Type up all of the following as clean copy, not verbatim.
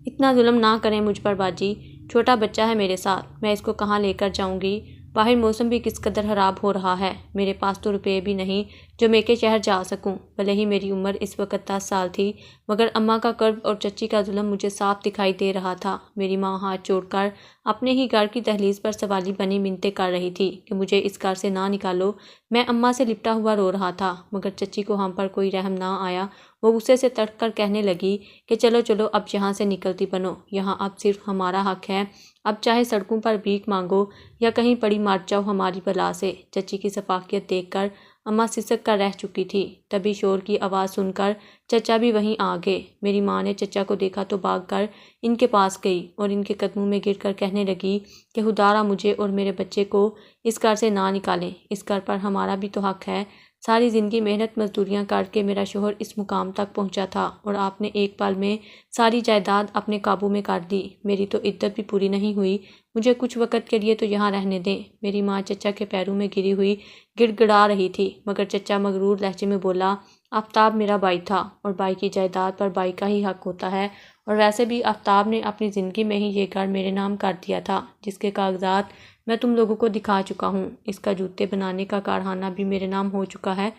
اتنا ظلم نہ کریں مجھ پر باجی، چھوٹا بچہ ہے میرے ساتھ، میں اس کو کہاں لے کر جاؤں گی؟ باہر موسم بھی کس قدر خراب ہو رہا ہے، میرے پاس تو روپے بھی نہیں جو میں کے شہر جا سکوں۔ بھلے ہی میری عمر اس وقت 10 سال تھی، مگر اماں کا کرب اور چچی کا ظلم مجھے صاف دکھائی دے رہا تھا۔ میری ماں ہاتھ جوڑ کر اپنے ہی گھر کی دہلیز پر سوالی بنی منتیں کر رہی تھی کہ مجھے اس گھر سے نہ نکالو۔ میں اماں سے لپٹا ہوا رو رہا تھا، مگر چچی کو ہم پر کوئی رحم نہ آیا۔ وہ غصے سے تڑپ کر کہنے لگی کہ چلو چلو اب یہاں سے نکلتی بنو، یہاں اب صرف ہمارا حق ہے، اب چاہے سڑکوں پر بھیک مانگو یا کہیں پڑی مار جاؤ ہماری بلا سے۔ چچی کی شفافیت دیکھ کر اماں سسک کر رہ چکی تھی، تبھی شور کی آواز سن کر چچا بھی وہیں آ گئے۔ میری ماں نے چچا کو دیکھا تو بھاگ کر ان کے پاس گئی اور ان کے قدموں میں گر کر کہنے لگی کہ خدارا مجھے اور میرے بچے کو اس گھر سے نہ نکالیں، اس گھر پر ہمارا بھی تو حق ہے۔ ساری زندگی محنت مزدوریاں کر کے میرا شوہر اس مقام تک پہنچا تھا اور آپ نے ایک پل میں ساری جائیداد اپنے قابو میں کر دی۔ میری تو عدت بھی پوری نہیں ہوئی، مجھے کچھ وقت کے لیے تو یہاں رہنے دیں۔ میری ماں چچا کے پیروں میں گری ہوئی گڑ گڑا رہی تھی، مگر چچا مغرور لہجے میں بولا، آفتاب میرا بھائی تھا اور بھائی کی جائیداد پر بھائی کا ہی حق ہوتا ہے، اور ویسے بھی آفتاب نے اپنی زندگی میں ہی یہ گھر میرے نام کر دیا تھا، جس کے کاغذات میں تم لوگوں کو دکھا چکا ہوں۔ اس کا جوتے بنانے کا کارخانہ بھی میرے نام ہو چکا ہے،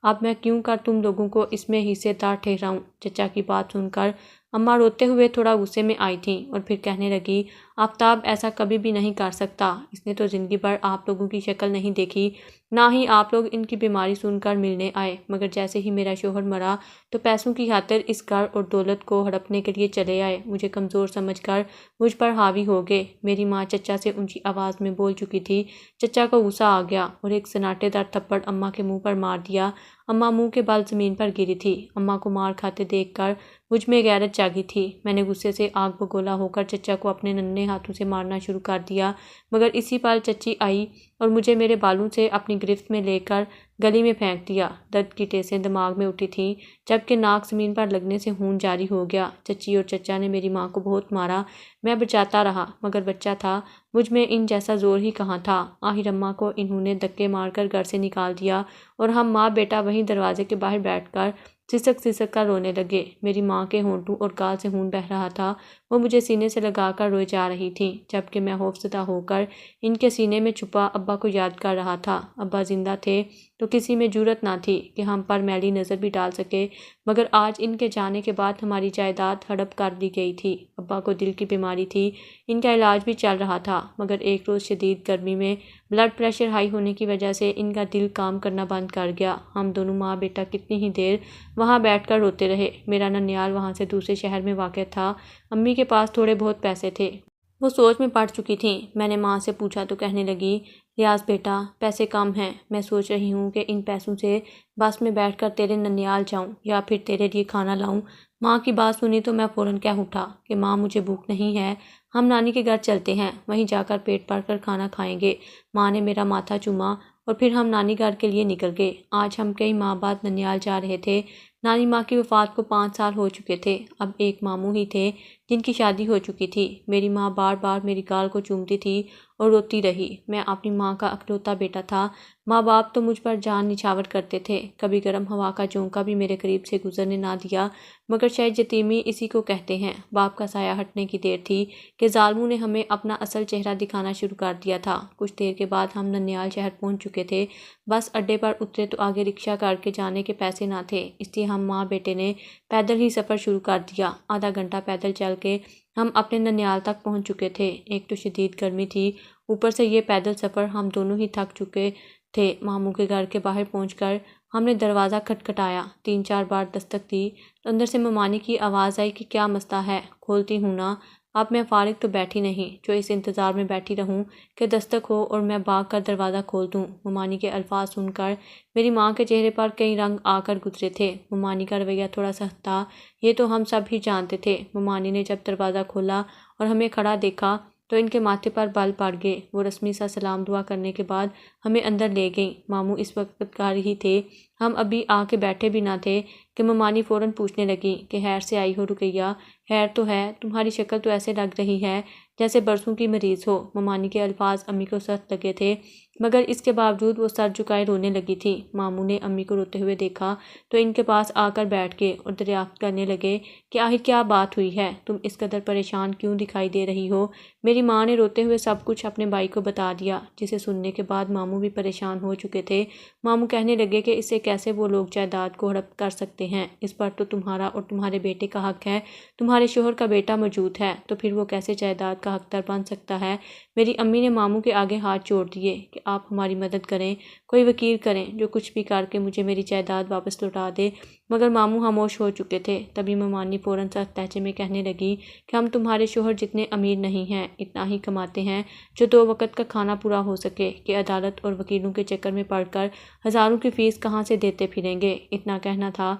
اب میں کیوں کر تم لوگوں کو اس میں حصے دار ٹھہراؤں؟ چچا کی بات سن کر اماں روتے ہوئے تھوڑا غصے میں آئی تھیں اور پھر کہنے لگی، آفتاب ایسا کبھی بھی نہیں کر سکتا، اس نے تو زندگی بھر آپ لوگوں کی شکل نہیں دیکھی، نہ ہی آپ لوگ ان کی بیماری سن کر ملنے آئے، مگر جیسے ہی میرا شوہر مرا تو پیسوں کی خاطر اس گھر اور دولت کو ہڑپنے کے لیے چلے آئے، مجھے کمزور سمجھ کر مجھ پر حاوی ہو گئے۔ میری ماں چچا سے اونچی آواز میں بول چکی تھی۔ چچا کو غصہ آ گیا اور ایک سناٹے دار تھپڑ اماں کے منہ پر مار دیا۔ اماں منہ کے بل زمین پر گری تھی۔ اماں کو مار کھاتے دیکھ کر مجھ میں غیرت جاگی تھی۔ میں نے غصے سے آگ بگولا ہو کر چچا کو اپنے ننھے ہاتھوں سے مارنا شروع کر دیا، مگر اسی پل چچی آئی اور مجھے میرے بالوں سے اپنی گرفت میں لے کر گلی میں پھینک دیا۔ درد کی ٹیسیں دماغ میں اٹھی تھیں، جبکہ ناک زمین پر لگنے سے خون جاری ہو گیا۔ چچی اور چچا نے میری ماں کو بہت مارا، میں بچاتا رہا، مگر بچہ تھا، مجھ میں ان جیسا زور ہی کہاں تھا۔ آخر اماں کو انہوں نے دھکے مار کر گھر سے نکال دیا اور ہم ماں بیٹا وہیں دروازے کے باہر بیٹھ کر سسک سسک کر رونے لگے۔ میری ماں کے ہونٹوں اور گال سے خون بہہ رہا تھا، وہ مجھے سینے سے لگا کر روئے جا رہی تھیں، جبکہ میں خوفزدہ ہو کر ان کے سینے میں چھپا ابا کو یاد کر رہا تھا۔ ابا زندہ تھے تو کسی میں جرأت نہ تھی کہ ہم پر میلی نظر بھی ڈال سکے، مگر آج ان کے جانے کے بعد ہماری جائیداد ہڑپ کر دی گئی تھی۔ ابا کو دل کی بیماری تھی، ان کا علاج بھی چل رہا تھا، مگر ایک روز شدید گرمی میں بلڈ پریشر ہائی ہونے کی وجہ سے ان کا دل کام کرنا بند کر گیا۔ ہم دونوں ماں بیٹا کتنی ہی دیر وہاں بیٹھ کر روتے رہے۔ میرا ننیال وہاں سے دوسرے شہر میں واقع تھا۔ امی کے پاس تھوڑے بہت پیسے تھے، وہ سوچ میں پڑ چکی تھیں۔ میں نے ماں سے پوچھا تو کہنے لگی، ریاض بیٹا پیسے کم ہیں، میں سوچ رہی ہوں کہ ان پیسوں سے بس میں بیٹھ کر تیرے ننیال جاؤں یا پھر تیرے لیے کھانا لاؤں۔ ماں کی بات سنی تو میں فوراً کہہ اٹھا کہ ماں مجھے بھوک نہیں ہے، ہم نانی کے گھر چلتے ہیں، وہیں جا کر پیٹ بھر کر کھانا کھائیں گے۔ ماں نے میرا ماتھا چوما اور پھر ہم نانی گھر کے لیے نکل گئے۔ آج ہم کئی ماہ بعد ننیال جا رہے تھے۔ نانی ماں کی وفات کو 5 سال ہو چکے تھے، اب ایک ماموں ہی تھے جن کی شادی ہو چکی تھی۔ میری ماں بار بار میری گال کو چومتی تھی اور روتی رہی۔ میں اپنی ماں کا اکلوتا بیٹا تھا، ماں باپ تو مجھ پر جان نچھاور کرتے تھے، کبھی گرم ہوا کا جھونکا بھی میرے قریب سے گزرنے نہ دیا، مگر شاید یتیمی اسی کو کہتے ہیں۔ باپ کا سایہ ہٹنے کی دیر تھی کہ ظالموں نے ہمیں اپنا اصل چہرہ دکھانا شروع کر دیا تھا۔ کچھ دیر کے بعد ہم ننیال شہر پہنچ چکے تھے۔ بس اڈے پر اترے تو آگے رکشہ کر کے جانے کے پیسے نہ تھے، اس لیے ہم ماں بیٹے نے پیدل ہی سفر شروع کر دیا۔ آدھا گھنٹہ پیدل چل کے ہم اپنے ننیال تک پہنچ چکے تھے۔ ایک تو شدید گرمی تھی، اوپر سے یہ پیدل سفر، ہم دونوں ہی تھک چکے تھے۔ ماموں کے گھر کے باہر پہنچ کر ہم نے دروازہ کھٹکھٹایا، 3-4 بار دستک دی تو اندر سے ممانی کی آواز آئی کہ کیا مسئلہ ہے؟ کھولتی ہوں نا، اب میں فارغ تو بیٹھی نہیں جو اس انتظار میں بیٹھی رہوں کہ دستک ہو اور میں بھاگ کر دروازہ کھول دوں۔ ممانی کے الفاظ سن کر میری ماں کے چہرے پر کئی رنگ آ کر گزرے تھے۔ ممانی کا رویہ تھوڑا سخت تھا، یہ تو ہم سب ہی جانتے تھے۔ ممانی نے جب دروازہ کھولا اور ہمیں کھڑا دیکھا تو ان کے ماتھے پر بال پڑ گئے۔ وہ رسمی سا سلام دعا کرنے کے بعد ہمیں اندر لے گئیں۔ ماموں اس وقت گھر ہی تھے، ہم ابھی آ کے بیٹھے بھی نہ تھے کہ ممانی فوراً پوچھنے لگیں کہ خیر سے آئی ہو رقیہ؟ خیر تو ہے، تمہاری شکل تو ایسے لگ رہی ہے جیسے برسوں کی مریض ہو۔ ممانی کے الفاظ امی کو سخت لگے تھے، مگر اس کے باوجود وہ سر جھکائے رونے لگی تھی۔ ماموں نے امی کو روتے ہوئے دیکھا تو ان کے پاس آ کر بیٹھ گئے اور دریافت کرنے لگے کہ آخر کیا بات ہوئی ہے، تم اس قدر پریشان کیوں دکھائی دے رہی ہو؟ میری ماں نے روتے ہوئے سب کچھ اپنے بھائی کو بتا دیا، جسے سننے کے بعد ماموں بھی پریشان ہو چکے تھے۔ ماموں کہنے لگے کہ اس سے کیسے وہ لوگ جائیداد کو ہڑپ کر سکتے ہیں، اس پر تو تمہارا اور تمہارے بیٹے کا حق ہے، تمہارے شوہر کا بیٹا موجود ہے تو پھر وہ کیسے جائیداد کا حقدار بن سکتا ہے؟ میری امی نے ماموں کے آگے ہاتھ جوڑ دیے کہ آپ ہماری مدد کریں، کوئی وکیل کریں جو کچھ بھی کر کے مجھے میری جائیداد واپس لوٹا دے۔ مگر ماموں خاموش ہو چکے تھے۔ تبھی ممانی فوراً سخت لہجے میں کہنے لگی کہ ہم تمہارے شوہر جتنے امیر نہیں ہیں، اتنا ہی کماتے ہیں جو 2 وقت کا کھانا پورا ہو سکے، کہ عدالت اور وکیلوں کے چکر میں پڑ کر ہزاروں کی فیس کہاں سے دیتے پھریں گے۔ اتنا کہنا تھا۔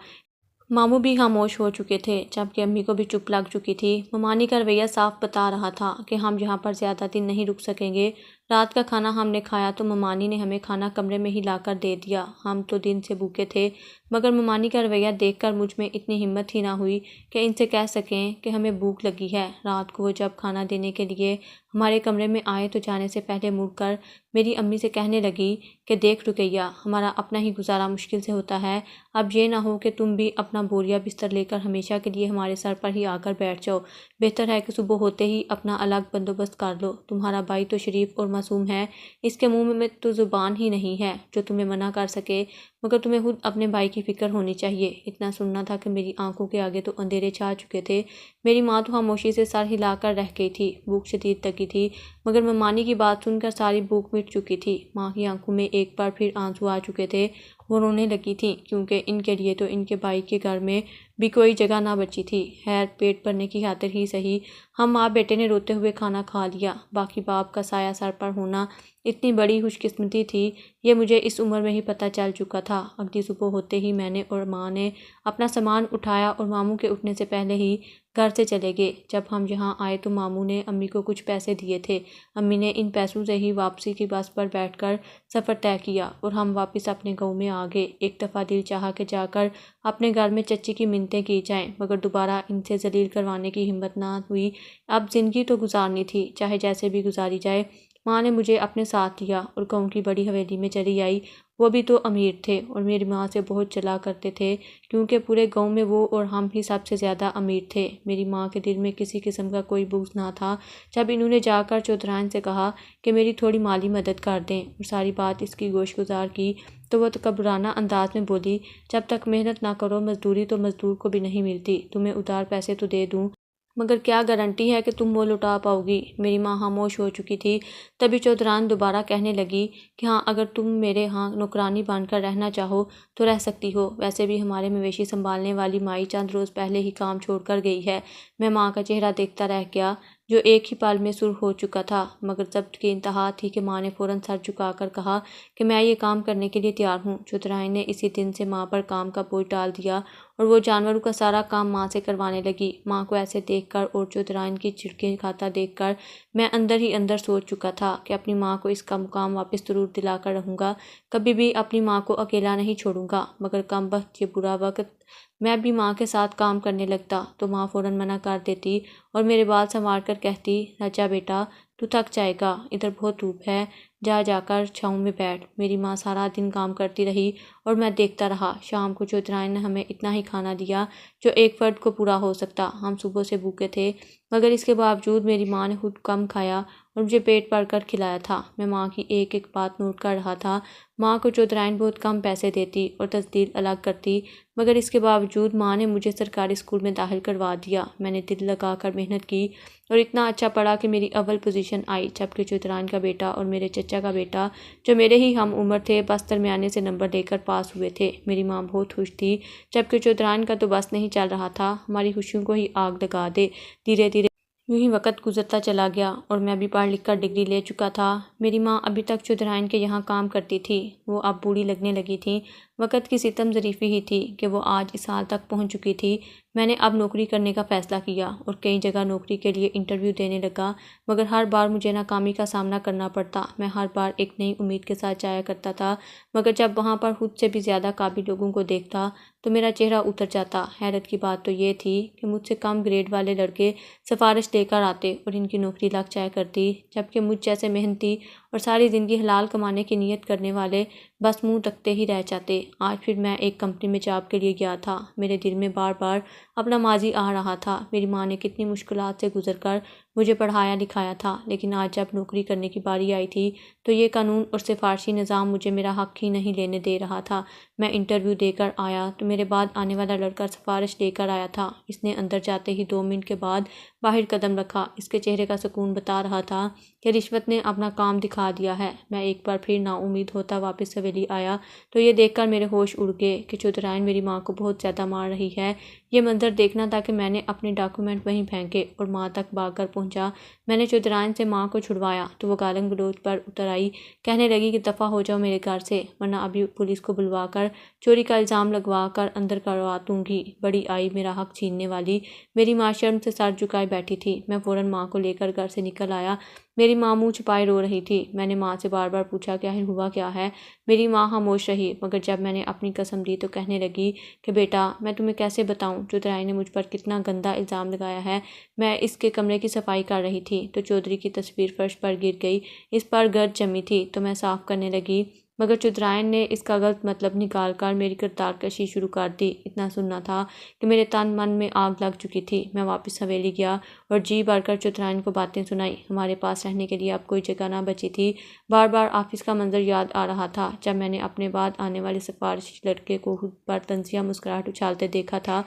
ماموں بھی خاموش ہو چکے تھے، جبکہ امی کو بھی چپ لگ چکی تھی۔ ممانی کا رویہ صاف بتا رہا تھا کہ ہم یہاں پر زیادہ دن نہیں رک سکیں گے۔ رات کا کھانا ہم نے کھایا تو ممانی نے ہمیں کھانا کمرے میں ہی لا کر دے دیا۔ ہم تو دن سے بھوکے تھے، مگر ممانی کا رویہ دیکھ کر مجھ میں اتنی ہمت ہی نہ ہوئی کہ ان سے کہہ سکیں کہ ہمیں بھوک لگی ہے۔ رات کو وہ جب کھانا دینے کے لیے ہمارے کمرے میں آئے تو جانے سے پہلے مڑ کر میری امی سے کہنے لگی کہ دیکھ رقیہ، ہمارا اپنا ہی گزارا مشکل سے ہوتا ہے، اب یہ نہ ہو کہ تم بھی اپنا بوریا بستر لے کر ہمیشہ کے لیے ہمارے سر پر ہی آ کر بیٹھ جاؤ۔ بہتر ہے کہ صبح ہوتے ہی اپنا الگ بندوبست کر لو۔ تمہارا بھائی تو شریف اور معصوم ہے، اس کے منہ میں تو زبان ہی نہیں ہے جو تمہیں منع کر سکے، مگر تمہیں خود اپنے بھائی کی فکر ہونی چاہیے۔ اتنا سننا تھا کہ میری آنکھوں کے آگے تو اندھیرے چھا چکے تھے۔ میری ماں تو خاموشی سے سر ہلا کر رہ گئی تھی، بھوک شدید لگی تھی، مگر ممانی کی بات سن کر ساری بھوک مٹ چکی تھی۔ ماں کی آنکھوں میں ایک بار پھر آنسو آ چکے تھے، وہ رونے لگی تھیں، کیونکہ ان کے لیے تو ان کے بھائی کے گھر میں بھی کوئی جگہ نہ بچی تھی۔ خیر، پیٹ بھرنے کی خاطر ہی صحیح، ہم ماں بیٹے نے روتے ہوئے کھانا کھا لیا۔ باقی باپ کا سایہ سر پر ہونا اتنی بڑی خوش قسمتی تھی، یہ مجھے اس عمر میں ہی پتہ چل چکا تھا۔ اگلی صبح ہوتے ہی میں نے اور ماں نے اپنا سامان اٹھایا اور ماموں کے اٹھنے سے پہلے ہی گھر سے چلے گئے۔ جب ہم یہاں آئے تو ماموں نے امی کو کچھ پیسے دیے تھے، امی نے ان پیسوں سے ہی واپسی کی بس پر بیٹھ کر سفر طے کیا اور ہم واپس اپنے گاؤں میں آ گئے۔ ایک دفعہ دل چاہا کہ جا کر اپنے گھر میں چچی کی منتیں کی جائیں، مگر دوبارہ ان سے ذلیل کروانے کی ہمت نہ ہوئی۔ اب زندگی تو گزارنی تھی، چاہے جیسے بھی گزاری جائے۔ ماں نے مجھے اپنے ساتھ لیا اور گاؤں کی بڑی حویلی میں چلی آئی۔ وہ بھی تو امیر تھے اور میری ماں سے بہت چلا کرتے تھے، کیونکہ پورے گاؤں میں وہ اور ہم ہی سب سے زیادہ امیر تھے۔ میری ماں کے دل میں کسی قسم کا کوئی بغض نہ تھا۔ جب انہوں نے جا کر چودھرائن سے کہا کہ میری تھوڑی مالی مدد کر دیں اور ساری بات اس کی گوش گزار کی، تو وہ تکبرانہ انداز میں بولی، جب تک محنت نہ کرو مزدوری تو مزدور کو بھی نہیں ملتی، تمہیں ادھار پیسے تو دے دوں، مگر کیا گارنٹی ہے کہ تم وہ لوٹا پاؤ گی؟ میری ماں خاموش ہو چکی تھی۔ تبھی چودھرائن دوبارہ کہنے لگی کہ ہاں، اگر تم میرے ہاں نوکرانی بن کر رہنا چاہو تو رہ سکتی ہو، ویسے بھی ہمارے مویشی سنبھالنے والی مائی چند روز پہلے ہی کام چھوڑ کر گئی ہے۔ میں ماں کا چہرہ دیکھتا رہ گیا جو ایک ہی پل میں سرخ ہو چکا تھا، مگر ضبط کی انتہا تھی کہ ماں نے فوراً سر جھکا کر کہا کہ میں یہ کام کرنے کے لیے تیار ہوں۔ چودھرائن نے اسی دن سے ماں پر کام کا بوجھ ڈال دیا اور وہ جانوروں کا سارا کام ماں سے کروانے لگی۔ ماں کو ایسے دیکھ کر اور چودھرائن کی جھڑکیں کھاتا دیکھ کر میں اندر ہی اندر سوچ چکا تھا کہ اپنی ماں کو اس کا مقام واپس ضرور دلا کر رہوں گا، کبھی بھی اپنی ماں کو اکیلا نہیں چھوڑوں گا۔ مگر کم بخت یہ برا وقت میں بھی ماں کے ساتھ کام کرنے لگتا تو ماں فوراً منع کر دیتی اور میرے بال سنوار کر کہتی، راجا بیٹا، تو تھک جائے گا، ادھر بہت دھوپ ہے، جا کر چھاؤں میں بیٹھ۔ میری ماں سارا دن کام کرتی رہی اور میں دیکھتا رہا۔ شام کو چودھرائن نے ہمیں اتنا ہی کھانا دیا جو ایک فرد کو پورا ہو سکتا۔ ہم صبح سے بھوکے تھے، مگر اس کے باوجود میری ماں نے خود کم کھایا اور مجھے پیٹ بھر کر کھلایا تھا۔ میں ماں کی ایک ایک بات نوٹ کر رہا تھا۔ ماں کو چودھرائن بہت کم پیسے دیتی اور تجدید الگ کرتی، مگر اس کے باوجود ماں نے مجھے سرکاری اسکول میں داخل کروا دیا۔ میں نے دل لگا کر محنت کی اور اتنا اچھا پڑھا کہ میری اول پوزیشن آئی، جبکہ چودھرائن کا بیٹا اور میرے چچا کا بیٹا جو میرے ہی ہم عمر تھے بس درمیانے سے نمبر لے کر پاس ہوئے تھے۔ میری ماں بہت خوش تھی، جبکہ چودھرائن کا تو بس نہیں چل رہا تھا ہماری خوشیوں کو ہی آگ لگا دے۔ دھیرے دھیرے یوں ہی وقت گزرتا چلا گیا اور میں بھی پڑھ لکھ کر ڈگری لے چکا تھا۔ میری ماں ابھی تک چودھرائن کے یہاں کام کرتی تھی، وہ اب بوڑھی لگنے لگی تھیں، وقت کی ستم ظریفی ہی تھی کہ وہ آج اس حال تک پہنچ چکی تھی۔ میں نے اب نوکری کرنے کا فیصلہ کیا اور کئی جگہ نوکری کے لیے انٹرویو دینے لگا، مگر ہر بار مجھے ناکامی کا سامنا کرنا پڑتا۔ میں ہر بار ایک نئی امید کے ساتھ جایا کرتا تھا، مگر جب وہاں پر خود سے بھی زیادہ قابل لوگوں کو دیکھتا تو میرا چہرہ اتر جاتا۔ حیرت کی بات تو یہ تھی کہ مجھ سے کم گریڈ والے لڑکے سفارش لے کر آتے اور ان کی نوکری لگ جایا کرتی، جبکہ مجھ جیسے محنتی اور ساری زندگی حلال کمانے کی نیت کرنے والے بس منہ تکتے ہی رہ جاتے۔ آج پھر میں ایک کمپنی میں جاب کے لیے گیا تھا۔ میرے دل میں بار بار اپنا ماضی آ رہا تھا۔ میری ماں نے کتنی مشکلات سے گزر کر مجھے پڑھایا لکھایا تھا، لیکن آج جب نوکری کرنے کی باری آئی تھی تو یہ قانون اور سفارشی نظام مجھے میرا حق ہی نہیں لینے دے رہا تھا۔ میں انٹرویو دے کر آیا تو میرے بعد آنے والا لڑکا سفارش لے کر آیا تھا۔ اس نے اندر جاتے ہی 2 منٹ کے بعد باہر قدم رکھا۔ اس کے چہرے کا سکون بتا رہا تھا کہ رشوت نے اپنا کام دکھا دیا ہے۔ میں ایک بار پھر نا امید ہوتا واپس حویلی آیا تو یہ دیکھ کر میرے ہوش اڑ گئے کہ چودھرائن میری ماں کو بہت زیادہ مار رہی ہے۔ یہ منظر دیکھنا تھا کہ میں نے اپنے ڈاکیومنٹ وہیں پھینکے اور ماں تک بھاگ کر پہنچا۔ میں نے چودھرائن سے ماں کو چھڑوایا تو وہ گالن گلوچ پر اتر آئی، کہنے لگی کہ دفعہ ہو جاؤ میرے گھر سے، ورنہ ابھی پولیس کو بلوا کر چوری کا الزام لگوا کر اندر کروا دوں گی۔ بڑی آئی میرا حق چھیننے والی۔ میری ماں شرم سے سر جھکائے بیٹھی تھی۔ میں فوراً ماں کو لے کر گھر سے نکل آیا۔ میری ماں منہ چھپائے رو رہی تھی۔ میں نے ماں سے بار بار پوچھا کہ آخر ہوا کیا ہے؟ میری ماں خاموش رہی، مگر جب میں نے اپنی قسم دی تو کہنے لگی کہ بیٹا میں تمہیں کیسے بتاؤں چودھرائی نے مجھ پر کتنا گندا الزام لگایا ہے۔ میں اس کے کمرے کی صفائی کر رہی تھی تو چودھری کی تصویر فرش پر گر گئی۔ اس پر گرد جمی تھی تو میں صاف کرنے لگی، مگر چودھرائن نے اس کا غلط مطلب نکال کر میری کردار کشی شروع کر دی۔ اتنا سننا تھا کہ میرے تن من میں آگ لگ چکی تھی۔ میں واپس حویلی گیا اور جی بھر کر چودھرائن کو باتیں سنائی۔ ہمارے پاس رہنے کے لیے اب کوئی جگہ نہ بچی تھی۔ بار بار آفس کا منظر یاد آ رہا تھا جب میں نے اپنے بعد آنے والے سفارشی لڑکے کو خود پر طنزیہ مسکراہٹ اچھالتے دیکھا تھا۔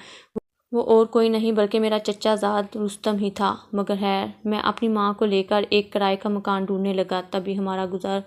وہ اور کوئی نہیں بلکہ میرا چچا زاد رستم ہی تھا۔ مگر خیر، میں اپنی ماں کو لے کر ایک کرائے کا مکان ڈھونڈنے لگا۔ تبھی ہمارا گزر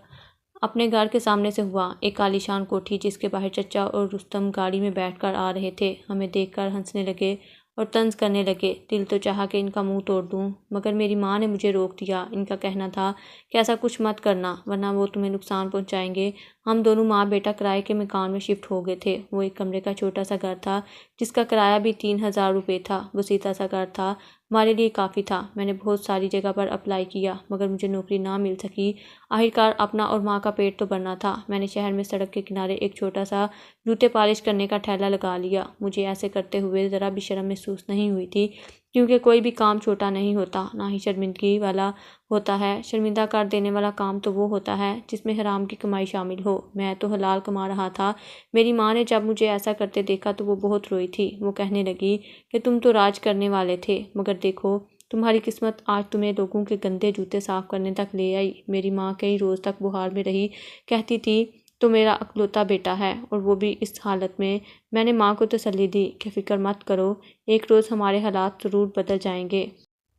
اپنے گھر کے سامنے سے ہوا، ایک عالیشان کوٹھی جس کے باہر چچا اور رستم گاڑی میں بیٹھ کر آ رہے تھے۔ ہمیں دیکھ کر ہنسنے لگے اور طنز کرنے لگے۔ دل تو چاہا کہ ان کا منہ توڑ دوں، مگر میری ماں نے مجھے روک دیا۔ ان کا کہنا تھا کہ ایسا کچھ مت کرنا ورنہ وہ تمہیں نقصان پہنچائیں گے۔ ہم دونوں ماں بیٹا کرائے کے مکان میں شفٹ ہو گئے تھے۔ وہ ایک کمرے کا چھوٹا سا گھر تھا جس کا کرایہ بھی 3000 روپے تھا۔ بسیطا سا گھر تھا، ہمارے لیے کافی تھا۔ میں نے بہت ساری جگہ پر اپلائی کیا مگر مجھے نوکری نہ مل سکی۔ آخرکار اپنا اور ماں کا پیٹ تو بھرنا تھا۔ میں نے شہر میں سڑک کے کنارے ایک چھوٹا سا جوتے پالش کرنے کا ٹھیلا لگا لیا۔ مجھے ایسے کرتے ہوئے ذرا بھی شرم محسوس نہیں ہوئی تھی، کیونکہ کوئی بھی کام چھوٹا نہیں ہوتا، نہ ہی شرمندگی والا ہوتا ہے۔ شرمندہ کر دینے والا کام تو وہ ہوتا ہے جس میں حرام کی کمائی شامل ہو۔ میں تو حلال کما رہا تھا۔ میری ماں نے جب مجھے ایسا کرتے دیکھا تو وہ بہت روئی تھی۔ وہ کہنے لگی کہ تم تو راج کرنے والے تھے، مگر دیکھو تمہاری قسمت آج تمہیں لوگوں کے گندے جوتے صاف کرنے تک لے آئی۔ میری ماں کئی روز تک بخار میں رہی، کہتی تھی تو میرا اکلوتا بیٹا ہے اور وہ بھی اس حالت میں۔ میں نے ماں کو تسلی دی کہ فکر مت کرو، ایک روز ہمارے حالات ضرور بدل جائیں گے۔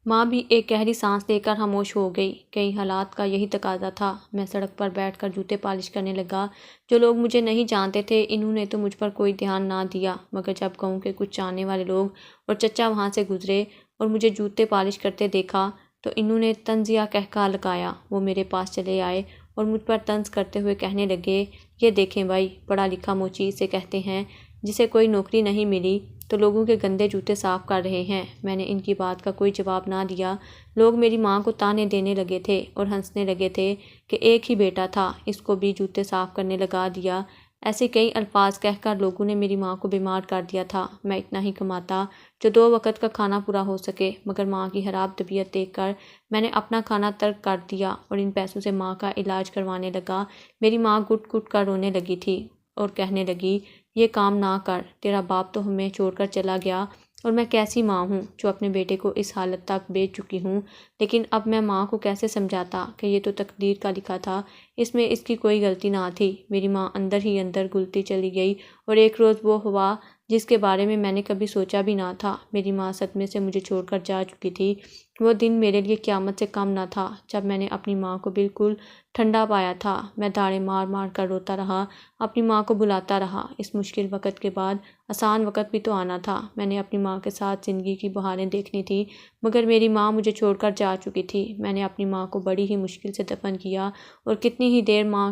ماں بھی ایک گہری سانس لے کر خاموش ہو گئی۔ کئی حالات کا یہی تقاضا تھا۔ میں سڑک پر بیٹھ کر جوتے پالش کرنے لگا۔ جو لوگ مجھے نہیں جانتے تھے انہوں نے تو مجھ پر کوئی دھیان نہ دیا، مگر جب گاؤں کے کچھ جاننے والے لوگ اور چچا وہاں سے گزرے اور مجھے جوتے پالش کرتے دیکھا تو انہوں نے طنزیہ قہقہہ لگایا۔ وہ میرے پاس چلے آئے اور مجھ پر طنز کرتے ہوئے کہنے لگے، یہ دیکھیں بھائی، پڑھا لکھا موچی اسے کہتے ہیں جسے کوئی نوکری نہیں ملی تو لوگوں کے گندے جوتے صاف کر رہے ہیں۔ میں نے ان کی بات کا کوئی جواب نہ دیا۔ لوگ میری ماں کو طعنے دینے لگے تھے اور ہنسنے لگے تھے کہ ایک ہی بیٹا تھا، اس کو بھی جوتے صاف کرنے لگا دیا۔ ایسے کئی الفاظ کہہ کر لوگوں نے میری ماں کو بیمار کر دیا تھا۔ میں اتنا ہی کماتا جو 2 وقت کا کھانا پورا ہو سکے، مگر ماں کی خراب طبیعت دیکھ کر میں نے اپنا کھانا ترک کر دیا اور ان پیسوں سے ماں کا علاج کروانے لگا۔ میری ماں گٹ گٹ کر رونے لگی تھی اور کہنے لگی، یہ کام نہ کر، تیرا باپ تو ہمیں چھوڑ کر چلا گیا اور میں کیسی ماں ہوں جو اپنے بیٹے کو اس حالت تک بیچ چکی ہوں۔ لیکن اب میں ماں کو کیسے سمجھاتا کہ یہ تو تقدیر کا لکھا تھا، اس میں اس کی کوئی غلطی نہ تھی۔ میری ماں اندر ہی اندر گلتی چلی گئی اور ایک روز وہ ہوا جس کے بارے میں نے کبھی سوچا بھی نہ تھا۔ میری ماں صدمے سے مجھے چھوڑ کر جا چکی تھی۔ وہ دن میرے لیے قیامت سے کم نہ تھا جب میں نے اپنی ماں کو بالکل ٹھنڈا پایا تھا۔ میں داڑیں مار مار کر روتا رہا، اپنی ماں کو بلاتا رہا۔ اس مشکل وقت کے بعد آسان وقت بھی تو آنا تھا۔ میں نے اپنی ماں کے ساتھ زندگی کی بہاریں دیکھنی تھی، مگر میری ماں مجھے چھوڑ کر جا چکی تھی۔ میں نے اپنی ماں کو بڑی ہی مشکل سے دفن کیا اور کتنی ہی دیر ماں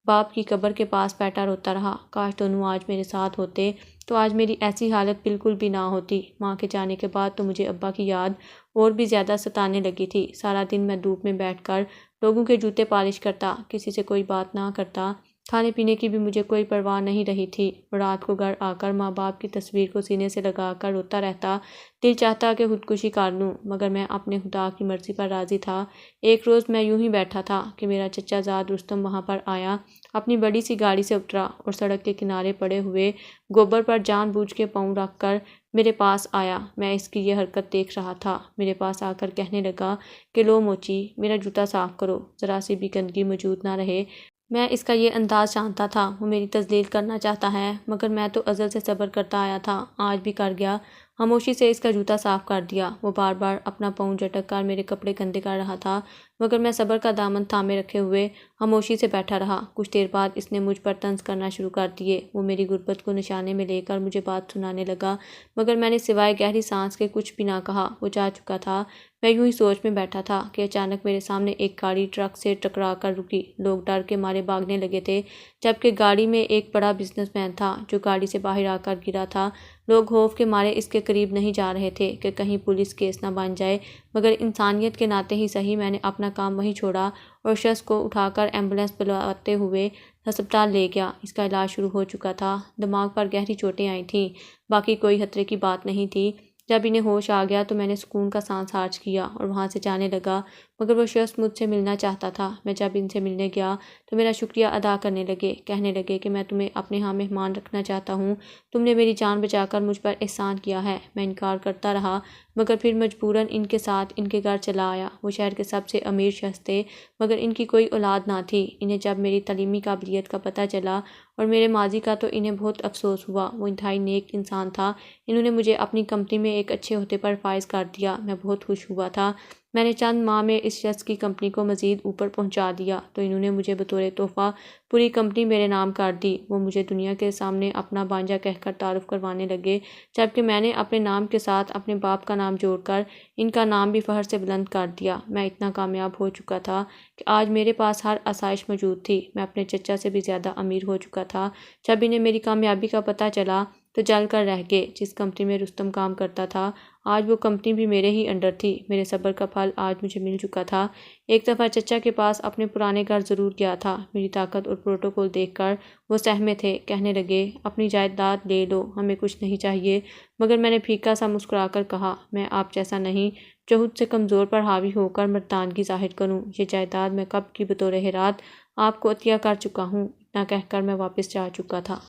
باپ کی قبر کے پاس بیٹھا روتا رہا۔ کاش دونوں آج میرے ساتھ ہوتے تو آج میری ایسی حالت بالکل بھی نہ ہوتی۔ ماں کے جانے کے بعد تو مجھے ابا کی یاد اور بھی زیادہ ستانے لگی تھی۔ سارا دن میں دھوپ میں بیٹھ کر لوگوں کے جوتے پالش کرتا، کسی سے کوئی بات نہ کرتا، کھانے پینے کی بھی مجھے کوئی پرواہ نہیں رہی تھی، اور رات کو گھر آ کر ماں باپ کی تصویر کو سینے سے لگا کر روتا رہتا۔ دل چاہتا کہ خودکشی کر لوں، مگر میں اپنے خدا کی مرضی پر راضی تھا۔ ایک روز میں یوں ہی بیٹھا تھا کہ میرا چچا زاد رستم وہاں پر آیا، اپنی بڑی سی گاڑی سے اترا اور سڑک کے کنارے پڑے ہوئے گوبر پر جان بوجھ کے پاؤں رکھ کر میرے پاس آیا۔ میں اس کی یہ حرکت دیکھ رہا تھا۔ میرے پاس آ کر کہنے لگا کہ لو موچی، میرا جوتا صاف کرو، ذرا سی بھی گندگی موجود نہ رہے۔ میں اس کا یہ انداز جانتا تھا، وہ میری تذلیل کرنا چاہتا ہے، مگر میں تو ازل سے صبر کرتا آیا تھا، آج بھی کر گیا۔ خاموشی سے اس کا جوتا صاف کر دیا۔ وہ بار بار اپنا پاؤں جھٹک کر میرے کپڑے گندے کر رہا تھا، مگر میں صبر کا دامن تھامے رکھے ہوئے خاموشی سے بیٹھا رہا۔ کچھ دیر بعد اس نے مجھ پر طنز کرنا شروع کر دیے۔ وہ میری غربت کو نشانے میں لے کر مجھے بات سنانے لگا، مگر میں نے سوائے گہری سانس کے کچھ بھی نہ کہا۔ وہ جا چکا تھا۔ میں یوں ہی سوچ میں بیٹھا تھا کہ اچانک میرے سامنے ایک گاڑی ٹرک سے ٹکرا کر رکی۔ لوگ ڈر کے مارے بھاگنے لگے تھے، جبکہ گاڑی میں ایک بڑا بزنس مین تھا جو گاڑی سے باہر آ کر گرا تھا۔ لوگ خوف کے مارے اس کے قریب نہیں جا رہے تھے کہ کہیں پولیس کیس نہ بن جائے، مگر انسانیت کے ناطے ہی صحیح میں نے اپنا کام وہیں چھوڑا اور شخص کو اٹھا کر ایمبولینس بلواتے ہوئے ہسپتال لے گیا۔ اس کا علاج شروع ہو چکا تھا، دماغ پر گہری چوٹیں آئی تھیں، باقی کوئی خطرے کی بات نہیں تھی۔ جب انہیں ہوش آ گیا تو میں نے سکون کا سانس خارج کیا اور وہاں سے جانے لگا، مگر وہ شخص مجھ سے ملنا چاہتا تھا۔ میں جب ان سے ملنے گیا تو میرا شکریہ ادا کرنے لگے، کہنے لگے کہ میں تمہیں اپنے ہاں مہمان رکھنا چاہتا ہوں، تم نے میری جان بچا کر مجھ پر احسان کیا ہے۔ میں انکار کرتا رہا، مگر پھر مجبوراً ان کے ساتھ ان کے گھر چلا آیا۔ وہ شہر کے سب سے امیر شخص تھے، مگر ان کی کوئی اولاد نہ تھی۔ انہیں جب میری تعلیمی قابلیت کا پتہ چلا اور میرے ماضی کا تو انہیں بہت افسوس ہوا۔ وہ انتہائی نیک انسان تھا، انہوں نے مجھے اپنی کمپنی میں ایک اچھے عہدے پر فائز کر دیا۔ میں بہت خوش ہوا تھا۔ میں نے چند ماہ میں اس شخص کی کمپنی کو مزید اوپر پہنچا دیا تو انہوں نے مجھے بطور تحفہ پوری کمپنی میرے نام کر دی۔ وہ مجھے دنیا کے سامنے اپنا بانجا کہہ کر تعارف کروانے لگے، جبکہ میں نے اپنے نام کے ساتھ اپنے باپ کا نام جوڑ کر ان کا نام بھی فخر سے بلند کر دیا۔ میں اتنا کامیاب ہو چکا تھا کہ آج میرے پاس ہر آسائش موجود تھی۔ میں اپنے چچا سے بھی زیادہ امیر ہو چکا تھا۔ جب انہیں میری کامیابی کا پتہ چلا تو جل کر رہ گئے۔ جس کمپنی میں رستم کام کرتا تھا آج وہ کمپنی بھی میرے ہی انڈر تھی۔ میرے صبر کا پھل آج مجھے مل چکا تھا۔ ایک دفعہ چچا کے پاس اپنے پرانے گھر ضرور گیا تھا۔ میری طاقت اور پروٹوکول دیکھ کر وہ سہمے تھے، کہنے لگے اپنی جائیداد لے لو، ہمیں کچھ نہیں چاہیے، مگر میں نے پھیکا سا مسکرا کر کہا میں آپ جیسا نہیں جو خود سے کمزور پر حاوی ہو کر مردانگی ظاہر کروں۔ یہ جائیداد میں کب کی بطور ہرات آپ کو عطیہ کر چکا ہوں۔ اتنا کہہ کر میں واپس جا چکا تھا۔